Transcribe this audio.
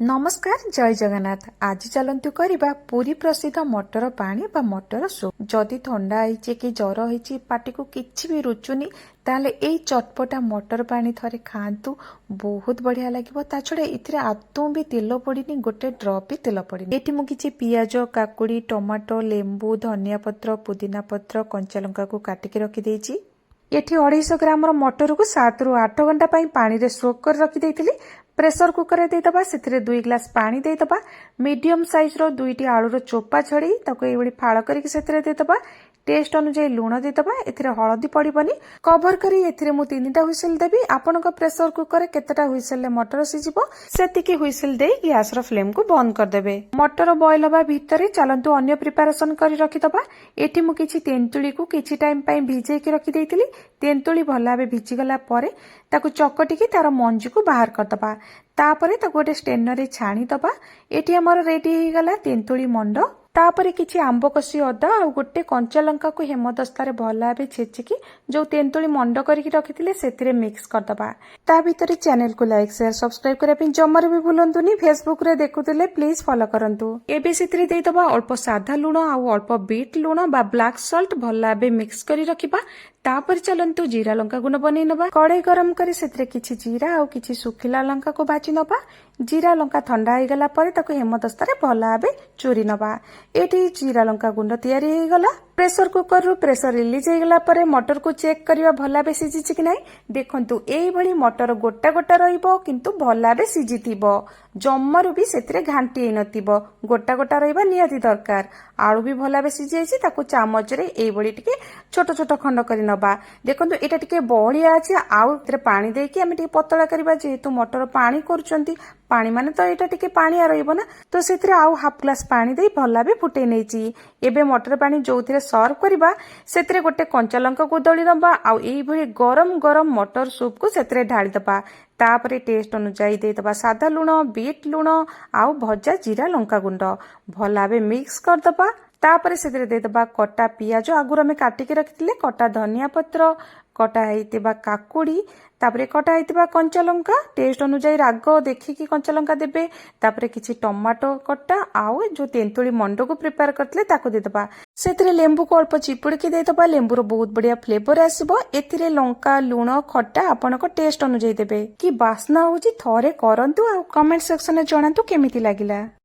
नमस्कार जय जगन्नाथ। आज चलतु करवा पुरी प्रसिद्ध मटर पानी बा मटर सूप। जदि थंडा होइछि कि जर होइछि पाटी को किछि भी रुचुनी ताले एई चटपटा मटर पानी थरे खांतु, बहुत बढ़िया लागिबो। ता छडा इथिरे आदौ भी तेल पड़िनी, गोटे ड्रप भी तेल पड़िनी। एठी मु किछि पियाज, काकुड़ी, टमाटो, लेंबू, धनिया पत्र, पुदीना पत्र, कंचा लंका को काटिके रखि देइछि। एठी 250 ग्राम मटर को 7 रु 8 घंटा पानी रे सोक कर रखि देइथिली। प्रेसर कुकर रे देदबा, सेथिरे 2 ग्लास पानी देदबा। मीडियम साइज रो 2टी आलू रो चोपा छड़ी ताको एबडी फाळ करिक सेथिरे देदबा। टेस्ट अनुसार लुण देदबा। एथिरे हळदी पड़िबनी। कवर करी एथिरे मु 3टा हुइसेल देबी। आपनका प्रेसर कुकर रे केतेटा हुइसेल ले मटर सिजिबो सेतिकी हुइसेल देई गैस रो फ्लेम को बंद कर देबे। मटर बॉयल हबा भितरे चलंतु अन्य प्रिपरेशन करी रखि दबा। एठी मु किछि तेंतुली को किछि टाइम पई भिजे के रखि देइतिली। तेंतुली भलाबे भिजी गला परे ताकु चकटी की तार मंजी को बाहर कर दबा। तापरे ताकु गोटे स्टेनर रे छाणी दबा। एठी हमर रेडी हे गला तेंतुली मंड। तापरे किछि आंब कसी अदा आ गोटे कंचा लंका को हेमदस्तारे भलाबे छेचिकी जो तेंतुली मंड करिक रखिथिले सेतिरे मिक्स कर दबा। ता भितरे चैनल को लाइक शेयर सब्सक्राइब करे पे जमर भी भूलंतुनी। फेसबुक रे देखुतिले प्लीज फॉलो करंतु। एबे सेतिरे देई दबा अल्प साधा लूण आ अल्प बीट लूण बा ब्लैक सॉल्ट भलाबे मिक्स करी रखिबा। तापर चलंतु जीरा लंका गुण बनै नबा। कड़ाई गरम करी सेतिरे किछि जीरा आ किछि सुखिला लंका को भाजी नबा। जीरा लंका ठंडा हे गला परे ताको हेमदस्तारे भलाबे चूरी नबा। एठी जीरा लंका गुंड तयारी हे गला। प्रेसर कुकर रु प्रेसर रिलीज हे गला परे मटर को चेक करिवा भलाबे सिजिछि कि नै। देखंतु एई भली मटर गोटा गोटा रहिबो किंतु भलाबे सिजिथिबो। जम्मरु भी सेतिरे घांटी हे नथिबो। गोटा गोटा रहिबा नियाती दरकार। आलू भी भलाबे सिजि जाइछि ताको चामच रे एई भली टिके छोट छोट खंड करि नबा। देखंतु एटा टिके बहलिया अछि। आउ एतरे पानी देकी आमे टिके पतला करिबा जेहेतु मटर पानी करूचंती। पानी माने तो एटा टिके पानिया रहिबो ना, तो सेतिरे आउ हाफ ग्लास पानी देई भलाबे फुटै नेछि। एबे मटर पानी जोथिरे सर्व करिबा सेतिरे गोटे कंचा लंका को दळी दबा। आउ एई भली गरम गरम मटर सूप को सेतिरे ढाळी दबा। तापरे टेस्ट अनुसार दे दबा सादा लूण, बीट लूण आउ भजा जीरा लंका गुंड भलाबे मिक्स कर दबा। तापरे सेतिरे दे दबा कटा पियाज आगुर में काटिके रखिथिले, कटा धनिया पत्र, कटा हेतिबा काकुड़ी, तापरे कटा हेतिबा कंचा लंका। टेस्ट अनुसार राग देखिकी कंचा लंका देबे। तापरे किछि टमाटो कटा आउ जो तेंतुली मंड को प्रिपेयर करथिले ताको दे दबा। सेतिरे लेंबू को अल्प चिपुड़ी के दे दबा। लेंबूर बहुत बढ़िया फ्लेवर आसीबो। एथिरे लंका लूण खट्टा आपनको टेस्ट अनुसार देबे। कि बास्ना होची थरे करंतु आ कमेंट सेक्शन में जणांतु केमिति लागिला।